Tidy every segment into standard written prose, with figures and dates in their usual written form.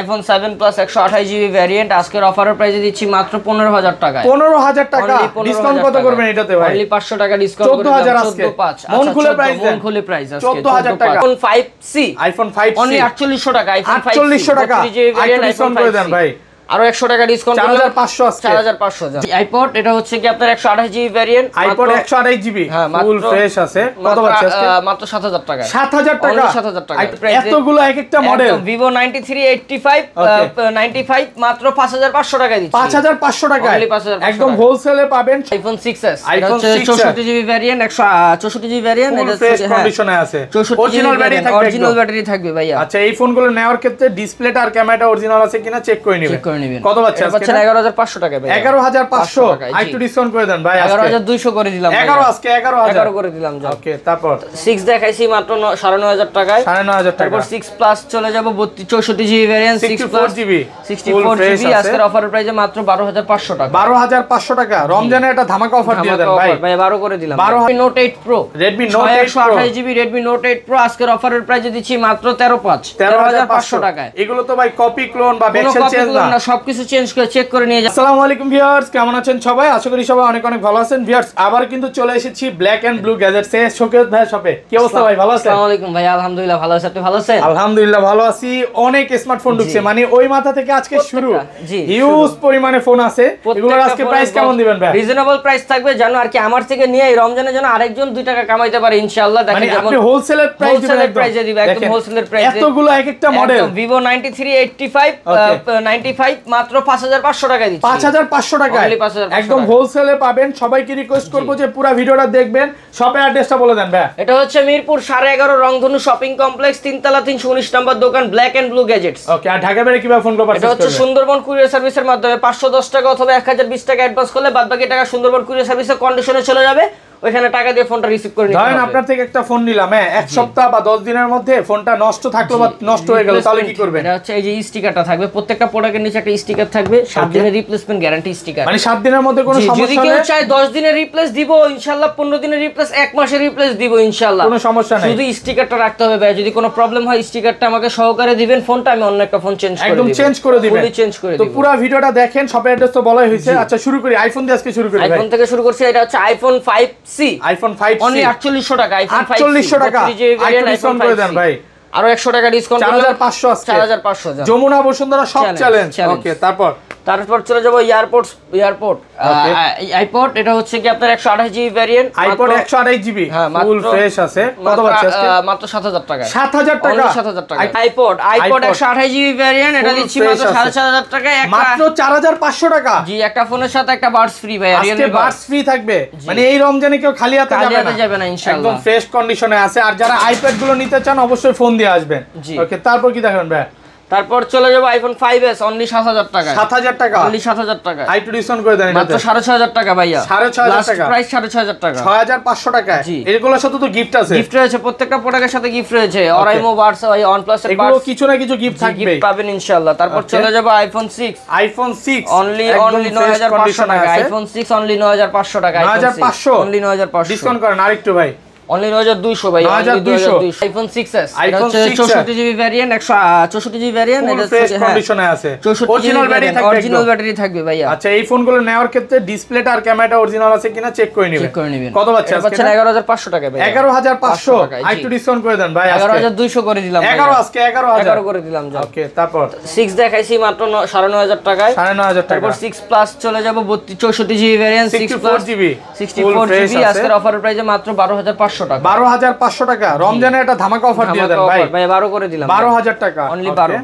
iPhone 7 Plus 128GB variant আজকের অফারের প্রাইসে দিচ্ছি মাত্র 15000 টাকায়। 15000 টাকা ডিসকাউন্ট কত করবেন এটাতে ভাই? অনলি 500 টাকা ডিসকাউন্ট করে 14000 আজকে 14500। মন খুলে প্রাইস দেন। মন খুলে প্রাইস আজকে 14000 টাকা। iPhone 5C অনলি 4800 টাকা। iPhone 5C 4800 টাকা ডিসকাউন্ট করে দেন ভাই। আরো 100 টাকা ডিসকাউন্ট 4500 আজকে 4500। আইপড এটা হচ্ছে কি আপনার 128GB ভ্যারিয়েন্ট। আইপড 128GB ফুল ফ্রেশ আছে। কত পাচ্ছেন আজকে? মাত্র 7000 টাকা। 7000 টাকা 7000 টাকা। এতগুলো এক একটা মডেল। Vivo 9385 মাত্র 5500 টাকায় দিচ্ছি। 5500 টাকায় একদম হোলসেলে পাবেন। iPhone 6s এটা হচ্ছে 64GB ভ্যারিয়েন্ট 164GB ভ্যারিয়েন্ট। এটা ফ্রেশ কন্ডিশনে আছে। অরিজিনাল ব্যাটারি থাকবে ভাইয়া। আচ্ছা এই ফোনগুলো নেওয়ার ক্ষেত্রে ডিসপ্লেটা আর ক্যামেরাটা অরিজিনাল আছে কিনা চেক করে নেবেন। কত পাচ্ছেন আজকে? 11500 টাকা ভাই। 11500 একটু ডিসকাউন্ট করে দেন ভাই। আজকে 11200 করে দিলাম ভাই। 11 আজকে 11000 করে দিলাম। ওকে তারপর 6 দেখাইছি মাত্র 9500 টাকায়। 9500 টাকা। তারপর 6 প্লাস চলে যাব 64GB ভ্যারিয়েন্ট 64GB আজকের অফারের প্রাইসে মাত্র 12500 টাকা। 12500 টাকা রমজানে একটা ধামাকা অফার দিয়ে দেন ভাই। ভাই 12 করে দিলাম। Redmi Note 8 Pro Redmi Note 8 Pro 128GB Redmi Note 8 Pro আজকের অফারের প্রাইসে দিচ্ছি মাত্র 13500 টাকায়। এগুলো তো ভাই কপি ক্লোন বা ব্যাকসেল চেঞ্জ না, সবকিছু চেঞ্জ করে চেক করে নিয়ে যান। আসসালামু আলাইকুম ভিউয়ার্স, কেমন আছেন সবাই? আশা করি সবাই অনেক অনেক ভালো আছেন। ভিউয়ার্স আবার কিন্তু চলে এসেছি ব্ল্যাক এন্ড ব্লু গ্যাজেটস এর শোকেত ভাই শপে। কি অবস্থা ভাই, ভালো আছেন? আসসালামু আলাইকুম ভাই, আলহামদুলিল্লাহ ভালো আছি। আপনি ভালো আছেন? আলহামদুলিল্লাহ ভালো আছি। অনেক স্মার্টফোন ঢুকছে, মানে ওই মাথা থেকে আজকে শুরু হিউজ পরিমাণে ফোন আছে। এগুলোর আজকে প্রাইস কেমন দিবেন ভাই? রিজনেবল প্রাইস থাকবে, জানো আর কি আমার থেকে নিয়ে এই রমজানের জন্য আরেকজন 2 টাকা কামাইতে পারে ইনশাআল্লাহ। দেখেন যেমন আপনি হোলসেলের প্রাইসে দিবেন, একদম হোলসেলের প্রাইসে। এতগুলো এক একটা মডেল। Vivo 9385 মাত্র 5500 টাকায় দিচ্ছি। 5500 টাকায় একদম হোলসেলে পাবেন। সবাইকে রিকোয়েস্ট করব যে পুরো ভিডিওটা দেখবেন। শপের অ্যাড্রেসটা বলে দেন ভাই। এটা হচ্ছে মিরপুর 11.5 রংধনু শপিং কমপ্লেক্স, 3 তলা 319 নম্বর দোকান, ব্ল্যাক এন্ড ব্লু গ্যাজেটস। ওকে, আর ঢাকা বাইরে কিভাবে ফোন পারচেজ করবেন? এটা হচ্ছে সুন্দরবন কুরিয়ার সার্ভিসের মাধ্যমে 510 টাকা অথবা 1020 টাকা অ্যাডভান্স করলে বাদবাকি টাকা সুন্দরবন কুরিয়ার সার্ভিসের কন্ডিশনে চলে যাবে। ওইখানে টাকা দিয়ে ফোনটা রিসিভ করে নিতে হবে। ধরেন আপনার থেকে একটা ফোন নিলাম, হ্যাঁ, এক সপ্তাহ বা 10 দিনের মধ্যে ফোনটা নষ্ট থাকলো বা নষ্ট হয়ে গেল, তাহলে কি করবেন? এটা হচ্ছে এই যে স্টিকারটা থাকবে, প্রত্যেকটা প্রোডাক্টের নিচে একটা স্টিকার থাকবে, 7 দিনের রিপ্লেসমেন্ট গ্যারান্টি স্টিকার। মানে 7 দিনের মধ্যে কোনো সমস্যা যদি কেউ চায় 10 দিনের রিপ্লেস দিব ইনশাআল্লাহ, 15 দিনের রিপ্লেস, 1 মাসের রিপ্লেস দিব ইনশাআল্লাহ, কোনো সমস্যা নাই। শুধু স্টিকারটা রাখতে হবে ভাই। যদি কোনো প্রবলেম হয় স্টিকারটা আমাকে সহকারে দিবেন, ফোনটা আমি অন্য একটা ফোন চেঞ্জ করে দিব, একদম চেঞ্জ করে দিবেন, ফুলি চেঞ্জ করে দিব। তো পুরো ভিডিওটা দেখেন। শপের অ্যাড্রেস তো বলাই হয়েছে। আচ্ছা শুরু করি, আইফোন দিয়ে আজকে শুরু করি। আইফোন থেকে শুরু করছি। এটা হচ্ছে iPhone 5C অনলি 4800 টাকা। iPhone 5C 4800 টাকা ডিসকাউন্ট করে দেন ভাই। আরো 100 টাকা ডিসকাউন্ট 4500 আজকে 4500। যমুনা বসুন্ধরা সব চ্যালেঞ্জ। ওকে তারপর চলে যাব এয়ারপোর্ট আইপড। এটা হচ্ছে কি আপনার 128GB ভ্যারিয়েন্ট। আইপড 128GB ফুল ফ্রেশ আছে। কত পাচ্ছেন আজকে? মাত্র 7000 টাকা। 7000 টাকা 7000 টাকা। আইপড 128GB ভ্যারিয়েন্ট, এটা দিচ্ছি মাত্র 7500 টাকায়। মাত্র 4500 টাকা। জি, একটা ফোনের সাথে একটা বাডস ফ্রি ভাই। আজকে বাডস ফ্রি থাকবে, মানে এই রমজানে কেউ খালি হাতে যাবে না ইনশাআল্লাহ। একদম ফ্রেশ কন্ডিশনে আছে। আর যারা আইপ্যাড গুলো নিতে চান অবশ্যই ফোন দিয়ে আসবেন। ওকে তারপর কি দেখাবেন ভাই? তারপর চলে যাব iPhone 5s অনলি 7000 টাকা। 7000 টাকা অনলি 7000 টাকা। আইটু ডিসকাউন্ট করে দেন মাত্র 6500 টাকা ভাইয়া। 6500 টাকা প্রাইস 6500 টাকা। 6500 টাকা। এগুলোর সাথে তো গিফট আছে। গিফট রয়েছে, প্রত্যেকটা প্রোডাক্টের সাথে গিফট রয়েছে। Oraimo বাডস, OnePlus এর এগুলো কিছু না কিছু গিফট থাকবে, গিফট পাবেন ইনশাআল্লাহ। তারপর চলে যাব iPhone 6 অনলি 9500 টাকা। iPhone 6 অনলি 9500 টাকা। 9500 অনলি 9500 ডিসকাউন্ট করেন আরেকটু ভাই। অনলি 9200 ভাই। 9200 iPhone 6s এটা হচ্ছে 64GB ভ্যারিয়েন্ট 164GB ভ্যারিয়েন্ট। এটা ফ্রেশ কন্ডিশনে আছে। অরিজিনাল ব্যাটারি থাকবে ভাইয়া। আচ্ছা এই ফোনগুলো নেওয়ার ক্ষেত্রে ডিসপ্লেটা আর ক্যামেরাটা অরিজিনাল আছে কিনা চেক করে নেবেন। কত পাচ্ছেন আজকে? 11500 টাকা ভাই। 11500 একটু ডিসকাউন্ট করে দেন ভাই। 11200 করে দিলাম ভাই। 11 আজকে 11000 করে দিলাম। ওকে তারপর 6 দেখাইছি মাত্র 9500 টাকায়। 9500 টাকা। তারপর 6 প্লাস চলে যাব 64GB ভ্যারিয়েন্ট 64GB আজকের অফারের প্রাইসে মাত্র 12500 টাকা। 12500 টাকা রমজানে একটা ধামাকা অফার দিয়ে দেন ভাই। 12 করে দিলাম। 12000 টাকা অনলি 12।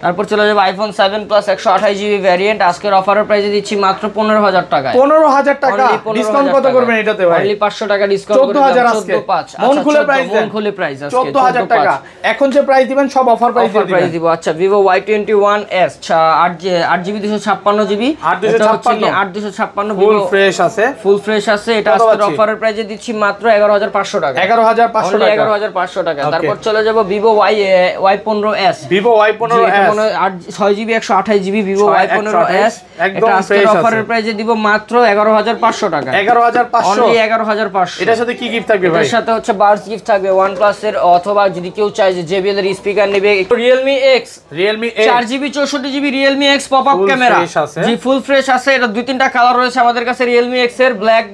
তারপর চলে যাব iPhone 7 Plus 128GB ভ্যারিয়েন্ট আজকের অফারের প্রাইসে দিচ্ছি মাত্র 15000 টাকা। 15000 টাকা ডিসকাউন্ট কত করবেন এটাতে ভাই? অনলি 500 টাকা ডিসকাউন্ট করে 14000 আজকে 14500। মন খুলে প্রাইস দেন। মন খুলে প্রাইস আজকে 14000 টাকা। এখন যে প্রাইস দিবেন সব অফার প্রাইস দিব। আচ্ছা Vivo Y21s 8GB 256GB 8256 ফুল ফ্রেশ আছে। এটা আজকের অফারের প্রাইসে দিচ্ছি মাত্র 11500 টাকা। 11500 টাকা। 11500 টাকা। তারপর চলে যাব Vivo Y15s 6GB 128GB Vivo Y15s এটা আজকের অফারের প্রাইসে দিব মাত্র 11500 টাকা। 11500 অনলি 11500। এটার সাথে কি গিফট থাকবে ভাই? এর সাথে হচ্ছে বাডস গিফট থাকবে OnePlus এর, অথবা যদি কেউ চায় যে JBL এর স্পিকার নেবে, Realme X 4GB 64GB Realme X pop up camera, জি ফুল ফ্রেশ আছে। এটা দুই তিনটা কালার রয়েছে আমাদের কাছে Realme X এর, ব্ল্যাক,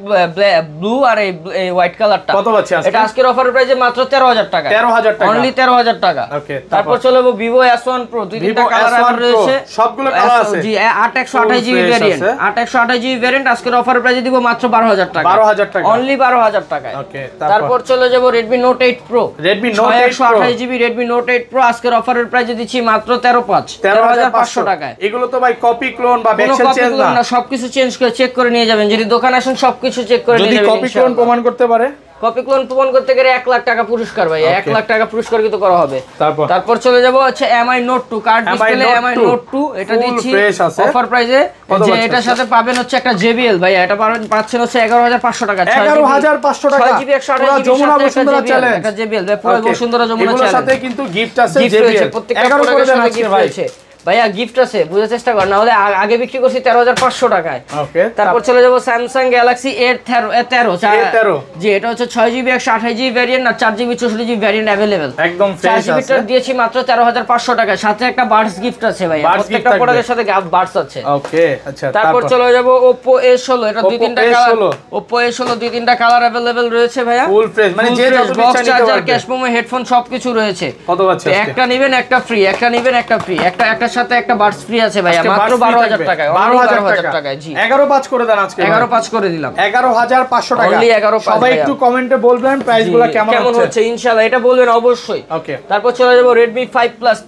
ব্লু আর এই হোয়াইট কালারটা। কত পাচ্ছি আজকে? এটা আজকের অফারের প্রাইসে মাত্র 13000 টাকা। 13000 টাকা, অনলি 13000 টাকা। ওকে, তারপর চলে যাবো Vivo S1 Pro, দুই তিনটা কালার রয়েছে, সবগুলো কালার আছে, জি 8128GB ভেরিয়েন্ট, 8128GB ভেরিয়েন্ট আজকের অফারের প্রাইসে দিব মাত্র 12000 টাকা। 12000 টাকা, অনলি 12000 টাকায়। ওকে, তারপর চলে যাব Redmi Note 8 Pro, Redmi Note 8 Pro 128GB Redmi Note 8 Pro আজকের অফারের প্রাইসে দিচ্ছি মাত্র 13500 টাকায়। এগুলো তো ভাই কপি ক্লোন বা ব্যাকসেল চেঞ্জ না, সবকিছু চেঞ্জ করে চেক করে নিয়ে যাবেন, যদি দোকান আসেন সবকিছু চেক করে নিয়ে যাবেন। যদি কপি ক্লোন প্রমাণ করতে পারে, কপি ক্লোন প্রমাণ করতে গেলে 1 লাখ টাকা পুরস্কার ভাই, 1 লাখ টাকা পুরস্কার কিন্তু করা হবে। তারপর চলে যাব হচ্ছে MI Note 2 card display, MI Note 2 এটা দিচ্ছি অফার প্রাইসে, যে এটার সাথে পাবেন হচ্ছে একটা JBL ভাই, এটা পাচ্ছেন হচ্ছে 11500 টাকা। 11500 টাকা 6GB 128GB Jamuna Bashundhara challenge, একটা JBL ভাই, পুরো বসুন্ধরা যমুনা চ্যালেঞ্জ। এর সাথে কিন্তু গিফট আছে JBL, প্রত্যেকটা প্রোডাক্টের সাথে গিফট আছে ভাইয়া, গিফট আছে, বুঝার চেষ্টা কর, না হলে আগে বিক্রি করছি 13500 টাকায়। ওকে, তারপর চলে যাব Samsung Galaxy A13 জি, এটা হচ্ছে 6GB 128GB ভেরিয়েন্ট আর 4GB 64GB ভেরিয়েন্ট अवेलेबल, একদম ফ্রেশ আছে। 4GB দিয়েছি মাত্র 13500 টাকায়, সাথে একটা বাডস গিফট আছে ভাইয়া, প্রত্যেকটা প্রোডাক্টের সাথে বাডস আছে। ওকে, আচ্ছা। তারপর চলে যাব Oppo A16, এটা দুই তিনটা কালার, Oppo A16 দুই তিনটা কালার अवेलेबल রয়েছে ভাইয়া, ফুল ফ্রেশ, মানে যে যত box charger, cash memo, headphone সবকিছু রয়েছে। কত পাচ্ছেন আজকে? একটা নেবেন একটা ফ্রি, একটা নেবেন একটা ফ্রি, একটার সাথে একটা বাডস ফ্রি আছে ভাইয়া, মাত্র 12000 টাকায়। 12000 টাকায়, জি 11.5 করে দেন আজকে, 11.5 করে দিলাম, 11500 টাকা অনলি 11.5। সবাই একটু কমেন্টে বলবেন প্রাইসগুলো কেমন হচ্ছে, ইনশাআল্লাহ এটা বলবেন অবশ্যই। ওকে, তারপর চলে যাব Redmi 5 Plus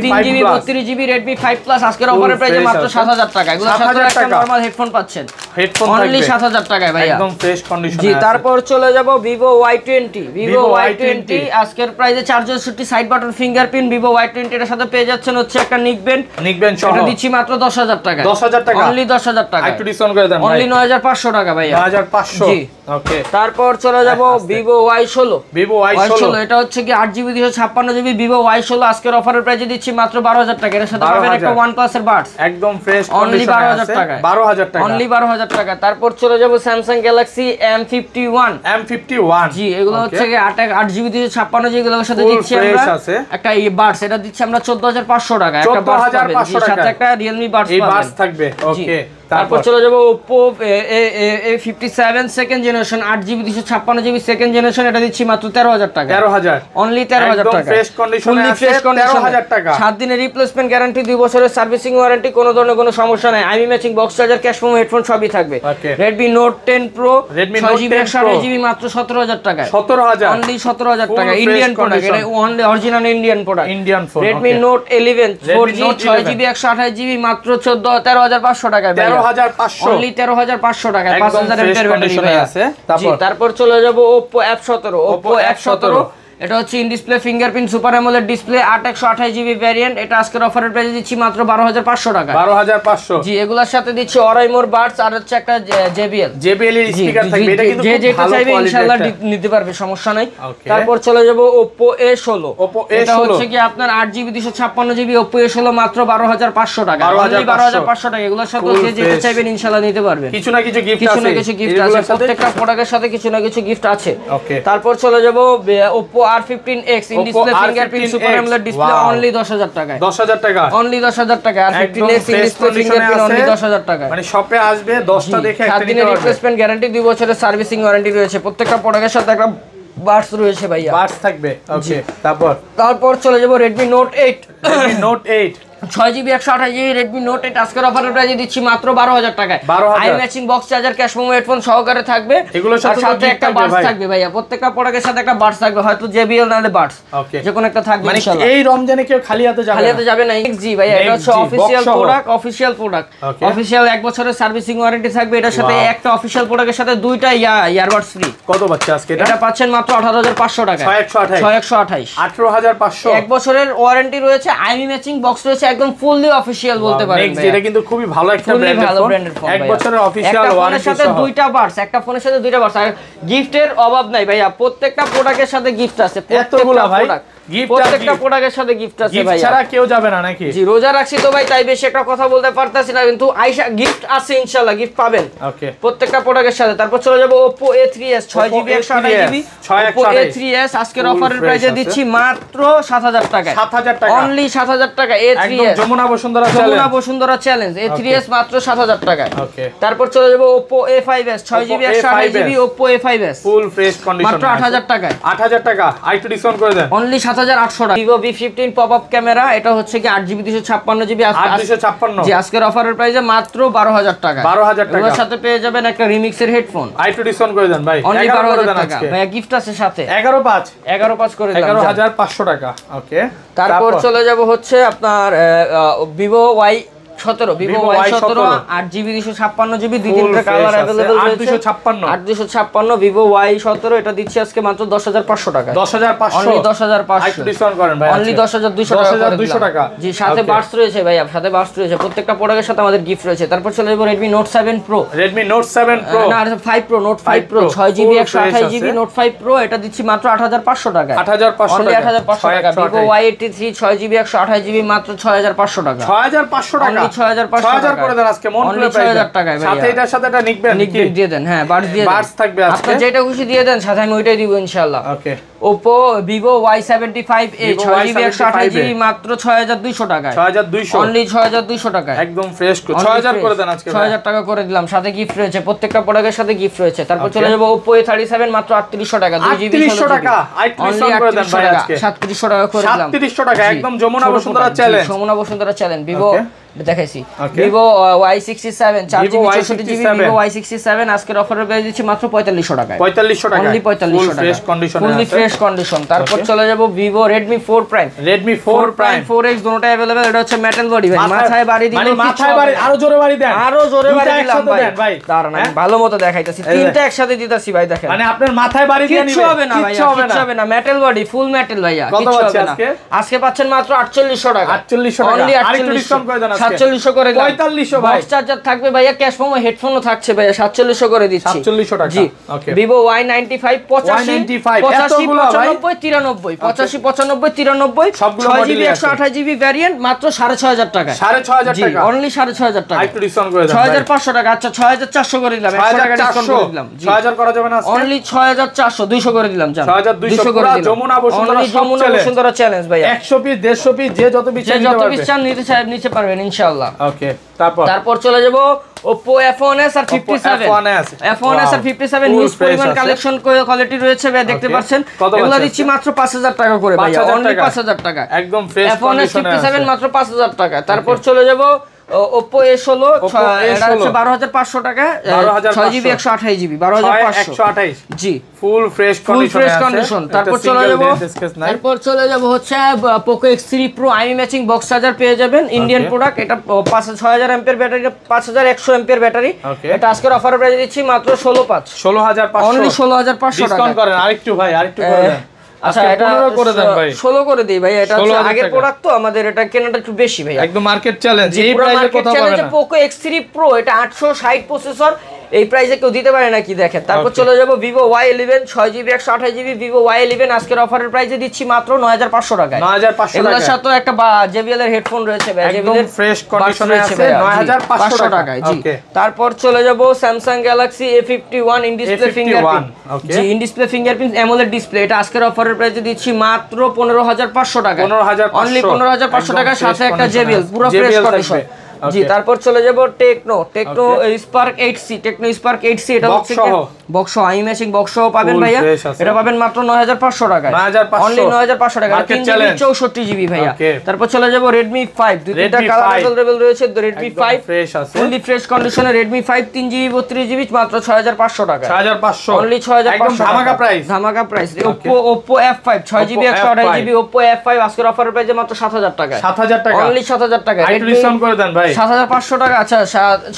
3GB 32GB Redmi 5 Plus আজকের অফারের প্রাইসে মাত্র 7000 টাকা। এগুলোর সাথে একটা নরমাল হেডফোন পাচ্ছেন, হেডফোন অনলি 7000 টাকায় ভাইয়া, একদম ফ্রেশ কন্ডিশনে। জি তারপর চলে যাব Vivo Y20 আজকের প্রাইসে 464 side button fingerprint Vivo Y20 এর সাথে পেয়ে যাচ্ছেন হচ্ছে একটা নিকবেন্ড সহ, এটা দিচ্ছি মাত্র 10000 টাকা। 10000 টাকা, অনলি 10000 টাকা, একটু ডিসকাউন্ট করে দেন ভাই, অনলি 9500 টাকা ভাইয়া, 9500। জি ওকে, তারপর চলে যাব Vivo Y16 এটা হচ্ছে কি 8GB 256GB Vivo Y16 আজকের অফারের প্রাইসে দিচ্ছি মাত্র 12000 টাকা। এর সাথে পাবেন একটা OnePlus এর বাডস, একদম ফ্রেশ অনলি কন্ডিশনে 12000 টাকা, 12000 টাকা, অনলি 12000 টাকা। তারপর চলে যাব Samsung Galaxy M51 জি এগুলো হচ্ছে কি 8GB 256GB এগুলোর সাথে দিচ্ছি আমরা একটা এই বাডস, এটা দিচ্ছি আমরা 14500 টাকা, একটা বাডস পাবেন, সাথে একটা Realme বাডস পাবেন, এই বাডস থাকবে। ওকে, তারপর চলে যাব Oppo A57 second generation 8GB 256GB second generation, এটা দিচ্ছি মাত্র 13000 টাকা, 13000, অনলি 13000 টাকা, একদম ফ্রেশ কন্ডিশনে আছে, 13000 টাকা। 7 দিনের রিপ্লেসমেন্ট গ্যারান্টি, 2 বছরের সার্ভিসিং ওয়ারেন্টি, কোনো ধরনের কোনো সমস্যা নাই। আইমি matching box charger, cash memo, headphone সবই থাকবে। Redmi Note 10 Pro 6GB 128GB মাত্র 17000 টাকা, 17000, অনলি 17000 টাকা, ইন্ডিয়ান প্রোডাক্ট, এটা only original Indian product, Indian phone. Redmi Note 11 4G 6GB 128GB মাত্র 13500 টাকা, 13500, অনলি 13500 টাকা, 5000 এর ব্যাটারি আছে। তারপর চলে যাব Oppo F17 এটা হচ্ছে in display fingerprint super AMOLED display 8128GB variant, এটা আজকের অফারের প্রাইসে দিচ্ছি মাত্র 12500 টাকা, 12500, জি এগুলোর সাথে দিচ্ছি অরাইমোর বাডস আর হচ্ছে একটা JBL এর স্পিকার থাকবে, এটা কিন্তু যে যেটা চাইবে ইনশাআল্লাহ নিতে পারবে, সমস্যা নাই। তারপর চলে যাব Oppo A16 এটা হচ্ছে কি আপনার 8GB 256GB Oppo A16 মাত্র 12500 টাকা, অনলি 12500 টাকা, এগুলোর সাথে যে যেটা চাইবেন ইনশাআল্লাহ নিতে পারবে, কিছু না কিছু গিফট আছে, প্রত্যেকটা প্রোডাক্টের সাথে কিছু না কিছু গিফট আছে। তারপর চলে যাব Oppo R15X in display fingerprint super AMOLED display, only 10000 টাকা, 10000 টাকা, অনলি 10000 টাকা, R15X in display fingerprint only 10000 টাকা, মানে শপে আসবে 10টা দেখে একটা 7 দিনের রিপ্লেসমেন্ট গ্যারান্টি, 2 বছরের সার্ভিসিং ওয়ারেন্টি রয়েছে, প্রত্যেকটা প্রোডাক্টের সাথে একটা বাডস রয়েছে ভাইয়া, বাডস থাকবে। ওকে, তারপর চলে যাব Redmi Note 8 6GB 128GB Redmi Note 8 আজকের অফারের প্রাইসে দিচ্ছি মাত্র 12000 টাকায়, I matching box charger, cash memo, headphone সহকারে থাকবে, এগুলোর সাথে একটা বাডস থাকবে ভাইয়া, প্রত্যেকটা প্রোডাক্টের সাথে একটা বাডস থাকবে, হয়তো JBL নালে বাডস, যে কোনো একটা থাকবে ইনশাআল্লাহ। এই রমজানে কেউ খালি হাতে যাবে না, জি ভাইয়া, এটা হচ্ছে অফিশিয়াল প্রোডাক্ট, অফিশিয়াল 1 বছরের সার্ভিসিং ওয়ারেন্টি থাকবে, এটার সাথে একটা অফিশিয়াল প্রোডাক্টের সাথে দুইটা ইয়ারবাডস ফ্রি। কত পাচ্ছে আজকে এটা পাচ্ছেন মাত্র 18500 টাকা, 6128, 18500, 1 বছরের ওয়ারেন্টি রয়েছে, আইমি ম্যাচিং বক্স রয়েছে, একদম ফুললি অফিশিয়াল বলতে পারেন, এটা কিন্তু খুবই ভালো একটা ব্র্যান্ডের ফোন, 1 বছরের অফিশিয়াল ওয়ারেন্টি সাথে দুইটা বাডস, একটা ফোনের সাথে দুইটা বাডস, আর গিফটের অভাব নাই ভাইয়া, প্রত্যেকটা প্রোডাক্টের সাথে গিফট আছে, এতগুলা ভাই, প্রত্যেকটা প্রোডাক্টের সাথে গিফট আছে ভাই, ছাড়া কেউ যাবে না নাকি? জি, রোজা রাখছি তো ভাই, তাই বেশি একটা কথা বলতে পারতাছি না, কিন্তু আইসা গিফট আছে ইনশাআল্লাহ, গিফট পাবেন ওকে প্রত্যেকটা প্রোডাক্টের সাথে। তারপর চলে যাব Oppo A3s 6GB 128GB Oppo A3s আজকের অফারের প্রাইসে দিচ্ছি মাত্র 7000 টাকায়, 7000 টাকা, অনলি 7000 টাকা। A3s একদম যমুনা বসুন্ধরা চ্যালেঞ্জ A3s মাত্র 7000 টাকায়। ওকে, তারপর চলে যাব Oppo A5s 6GB 128GB Oppo A5s full fresh condition মাত্র 8000 টাকায়, 8000 টাকা, আরেকটু ডিসকাউন্ট করে দেন, অনলি 7800 টাকা। Vivo V15 পপআপ ক্যামেরা, এটা হচ্ছে কি 8GB 256GB 256 জি, আজকের অফারের প্রাইসে মাত্র 12000 টাকা, 12000 টাকা। এর সাথে পেয়ে যাবেন একটা রিমিক্সের হেডফোন, আরেকটু ডিসকাউন্ট করে দেন ভাই, অনলি 12000 টাকা ভাই, গিফট আছে সাথে 11.5 করে দিলাম 11500 টাকা। ওকে, তারপর চলে যাব হচ্ছে আপনার Vivo Y17 Vivo Y17 8GB 256GB দুই তিনটা কালার अवेलेबल রয়েছে, 8256 Vivo Y17 এটা দিচ্ছি আজকে মাত্র 10500 টাকা, 10500 অনলি 10500, একটু ডিসকাউন্ট করেন ভাই, অনলি 10200 টাকা। জি, সাথে বাডস রয়েছে ভাই, সাথে বাডস রয়েছে, প্রত্যেকটা প্রোডাক্টের সাথে আমাদের গিফট রয়েছে। তারপর চলে যাব Redmi Note 7 Pro না 5 Pro Note 5 Pro 6GB 128GB Note 5 Pro এটা দিচ্ছি মাত্র 8500 টাকা, 8500 অনলি টাকা, 8500 টাকা। Vivo Y83 6GB 128GB মাত্র 6500 টাকা, 6500 টাকা, 6500 করে দেন আজকে মন খুলে 6000 টাকায় ভাই, সাথে এটার সাথে এটা নিকবেন দিয়ে দেন, হ্যাঁ বাডস দিয়ে দেন, বাডস থাকবে আজকে, আপনি যেটা খুশি দিয়ে দেন, সাথে আমি ওইটাই দিব ইনশাআল্লাহ। ওকে, Oppo Vivo Y75a 6GB 128GB মাত্র 6200 টাকায়, 6200, অনলি 6200 টাকায়, একদম ফ্রেশ 6000 করে দেন আজকে, 6000 টাকা করে দিলাম, সাথে গিফট রয়েছে, প্রত্যেকটা প্রোডাক্টের সাথে গিফট রয়েছে। তারপর চলে যাব Oppo A37 মাত্র 3800 টাকা 2GB 3800 টাকা, আরেকটু ডিসকাউন্ট করে দেন ভাই আজকে, 3700 টাকা করে দিলাম, 3700 টাকা, একদম যমুনা বসুন্ধরা চ্যালেঞ্জ Vivo দেখাইছি Vivo Y67 4GB 64GB Vivo Y67 আজকের অফারে পেয়ে দিচ্ছি মাত্র 4500 টাকায়, 4500 টাকা, অনলি 4500 টাকা, ফ্রেশ কন্ডিশনে ফুললি ফ্রেশ কন্ডিশন। তারপর চলে যাব Vivo Redmi 4 Prime 4X দুটোটা available, এটা হচ্ছে মেটাল বডি ভাই, মাথায় বাড়ি দিলে মানে মাথায় বাড়ি আরো জোরে বাড়ি দেন, দিলাম ভাই, দাঁড়ান আমি ভালো মতো দেখাইতাছি, তিনটা একসাথে দিতাছি ভাই, দেখেন মানে আপনার মাথায় বাড়ি দিয়ে কিছু হবে না ভাই, কিছু হবে না, মেটাল বডি ফুল মেটাল ভাইয়া, কিছু হবে না। আজকে পাচ্ছেন মাত্র 4800 টাকা, 4800 টাকা, অনলি আরেকটু ডিসকাউন্ট করে দেন আজকে, 4700 করে দিলাম, 4500 ভাই, বক্স চার্জার থাকবে ভাইয়া, ক্যাশ মেমো হেডফোনও থাকছে ভাইয়া, 4700 করে দিচ্ছি, 4700 টাকা। জি, ওকে, Vivo Y95 85 95 85 95 সবগুলো 6GB 128GB ভ্যারিয়েন্ট মাত্র 6500 টাকা, 6500 টাকা, অনলি 6500 টাকা, একটু ডিসকাউন্ট করে দেন 6500 টাকা, আচ্ছা 6400 করে দিলাম, 100 টাকা ডিসকাউন্ট করে দিলাম, 6000 করা যাবে না আজকে, অনলি 6400 200 করে দিলাম, জান 6200 করে দিলাম, যমুনা বসুন্ধরা চ্যালেঞ্জ ভাইয়া, 100 পিস 150 পিস যে যত পিস চান নিতে পারবেন ইনশাআল্লাহ। ওকে, তারপর চলে যাব Oppo F1s আর 57 F1s আর 57 হিউজ পরিমাণ কালেকশন কোয়ালিটি রয়েছে ভাই, দেখতে পাচ্ছেন, এগুলো দিচ্ছি মাত্র 5000 টাকা করে ভাই, অনলি 5000 টাকা, একদম ফ্রেশ F1s 57 মাত্র 5000 টাকা। তারপর চলে যাব Oppo A16 এটা হচ্ছে 12500 টাকা, 6GB 128GB 12500, জি ফুল ফ্রেশ কন্ডিশন। তারপর চলে যাব হচ্ছে Poco X3 Pro আইমি ম্যাচিং বক্স চার্জার পেয়ে যাবেন, ইন্ডিয়ান প্রোডাক্ট, এটা 6000 এমপিআর ব্যাটারি, 5100 এমপিআর ব্যাটারি, এটা আজকের অফারে প্রাইস দিচ্ছি মাত্র 16500, অনলি 16500 টাকা, ডিসকাউন্ট করেন আরেকটু ভাই, আরেকটু করে দেন, আচ্ছা এটা 15 করে দেন ভাই, 16 করে দেই ভাই, এটা হচ্ছে আগের প্রোডাক্ট তো আমাদের, এটা কেনাটা একটু বেশি ভাই, একদম মার্কেট চ্যালেঞ্জ, এই প্রাইসে কথা বলেন না। Poco X3 Pro এটা 860 প্রসেসর, এই প্রাইসে কেউ দিতে পারে নাকি দেখেন। তারপর চলে যাব Vivo Y11 6GB 128GB Vivo Y11 আজকের অফারের প্রাইসে দিচ্ছি মাত্র 9500 টাকায়, 9500 টাকা, এর সাথে একটা JBL এর হেডফোন রয়েছে ভাই, একদম ফ্রেশ কন্ডিশনে আছে 9500 টাকায়, জি। তারপর চলে যাব Samsung Galaxy A51 in display fingerprint, G in display fingerprint AMOLED display, এটা আজকের অফারের প্রাইসে দিচ্ছি মাত্র 15500 টাকা, অনলি 15500 টাকা, সাথে একটা JBL পুরো ফ্রেশ কন্ডিশন, জি। তারপর চলে যাব টেকনো স্পার্ক 8C এটা হচ্ছে বক্স আই ম্যাচিং বক্স পাবেন ভাইয়া, এটা পাবেন মাত্র 9500 টাকায়, অনলি 9500 টাকা, 3GB 64GB ভাইয়া। তারপর চলে যাব Redmi 5 দুইটা কালার अवेलेबल রয়েছে, Redmi 5 ফ্রেশ আছে, ফুললি ফ্রেশ কন্ডিশনে Redmi 5 3GB 32GB মাত্র 6500 টাকা, 6500, অনলি 6500 ধামাকা price. Oppo F5 6GB 128GB Oppo F5 আজকের অফারের প্রাইসে মাত্র 7000 টাকা, 7000 টাকা, অনলি 7000 টাকা, একটু ডিসকাউন্ট করে দেন ভাই, ভাই? 7500 টাকা। আচ্ছা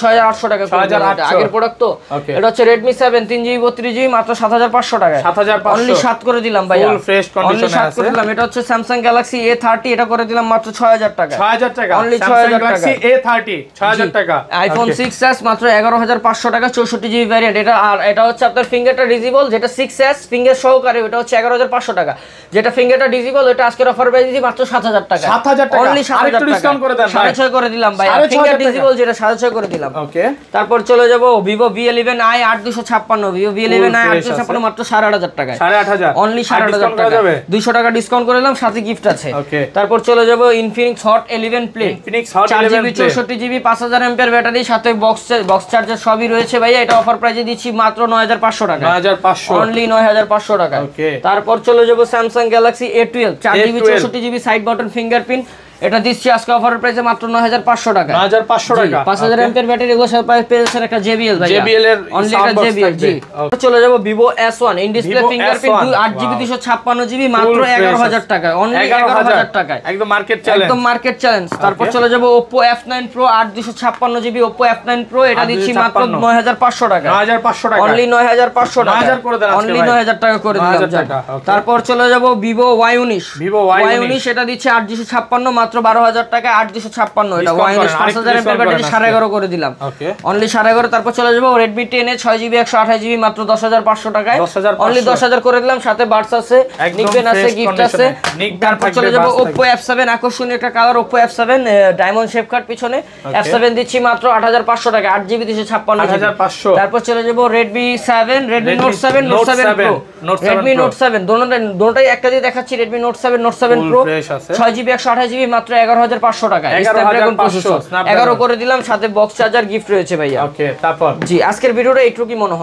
6800 টাকা করে দিলাম। এটা আগের প্রোডাক্ট তো। এটা হচ্ছে Redmi 7 3GB 32GB মাত্র 7500 টাকায়। 7500 অনলি 7 করে দিলাম ভাই। ফুল ফ্রেশ কন্ডিশনে আছে। করে দিলাম। এটা হচ্ছে Samsung Galaxy A30, এটা করে দিলাম মাত্র 6000 টাকা। 6000 টাকা। অনলি Samsung 6000 টাকা। Galaxy A30 6000 টাকা। iPhone 6s মাত্র 11500 টাকা 64GB ভ্যারিয়েন্ট। এটা আর এটা হচ্ছে আপনার ফিঙ্গারটা ডিজিবল, যেটা 6s ফিঙ্গার সহকারে ওটা হচ্ছে 11500 টাকা। যেটা ফিঙ্গারটা ডিজিবল ওটা আজকের অফার প্রাইস দিছি মাত্র 7000 টাকা। 7000 টাকা। অনলি 7000 টাকা। ডিসকাউন্ট করে দেন ভাই। 6.5 করে দিলাম ভাই। ফিঙ্গার ডিজিবল যেটা 6.5 করে দিলাম। ওকে। তারপর চলে যাব Vivo V11i 8256। Vivo V11i 8256 মাত্র 8500 টাকায়। 8500 অনলি 8500 টাকা। 200 টাকা ডিসকাউন্ট করে দিলাম, সাথে গিফট আছে। ওকে। তারপর চলে যাব Infinix Hot 11 Play। Infinix Hot 11 4GB 64GB 5000 mAh battery, সাথে বক্স চার্জার সবই রয়েছে ভাইয়া। এটা অফার প্রাইসে দিচ্ছি মাত্র 9500 টাকা। 9500 অনলি 9500 টাকা। ওকে। তারপর চলে যাব Samsung Galaxy A12 4GB 64GB side button fingerprint. এটা দিচ্ছি আজকে অফারের প্রাইসে মাত্র 9500 টাকা। 9500 টাকা। 5000 mAh ব্যাটারি এগুলো সব পেয়েছেন একটা JBL ভাই। JBL এর অনলি একটা JBL জি। চলে যাব Vivo S1 in display fingerprint 8GB 256GB মাত্র 11000 টাকা। অনলি 11000 টাকায়। একদম মার্কেট চ্যালেঞ্জ। একদম মার্কেট চ্যালেঞ্জ। তারপর চলে যাব Oppo F9 Pro 856GB Oppo F9 Pro, এটা দিচ্ছি মাত্র 9500 টাকা। 9500 টাকা। অনলি 9500 টাকা। 9000 করে দেন আজকে অনলি ভাই। 9000 টাকা করে দিলাম। তারপর চলে যাব Vivo Y19 Y19 এটা দিচ্ছে 856 মাত্র 12000 টাকা। 8256 এটা Y19 5000 mAh ব্যাটারি 11.5 করে দিলাম। ওকে। অনলি 11.5। তারপর চলে যাব Redmi 10 6GB 128GB মাত্র 10500 টাকায়। 10500 অনলি 10000 করে দিলাম, সাথে বাডস আছে, নিকবেন আছে, গিফট আছে। তারপর চলে যাব Oppo F7 আকর্ষণীয় একটা colour Oppo F7 diamond shape cut পিছনে। F7 দিচ্ছি মাত্র 8500 টাকা 8GB 256GB। 8500। তারপর চলে যাব Redmi 7 Redmi Note 7 Note 7 Pro Redmi Note 7 দুটোটাই একটা দিয়ে দেখাচ্ছি। Redmi Note 7 Note 7 Pro 6GB 128GB মাত্র 11500 টাকা। 11 করে দিলাম, সাথে বক্স চার্জার গিফট রয়েছে ভাইয়া। ওকে। তারপর জি আজকের ভিডিওটা একটু কি মনে হয়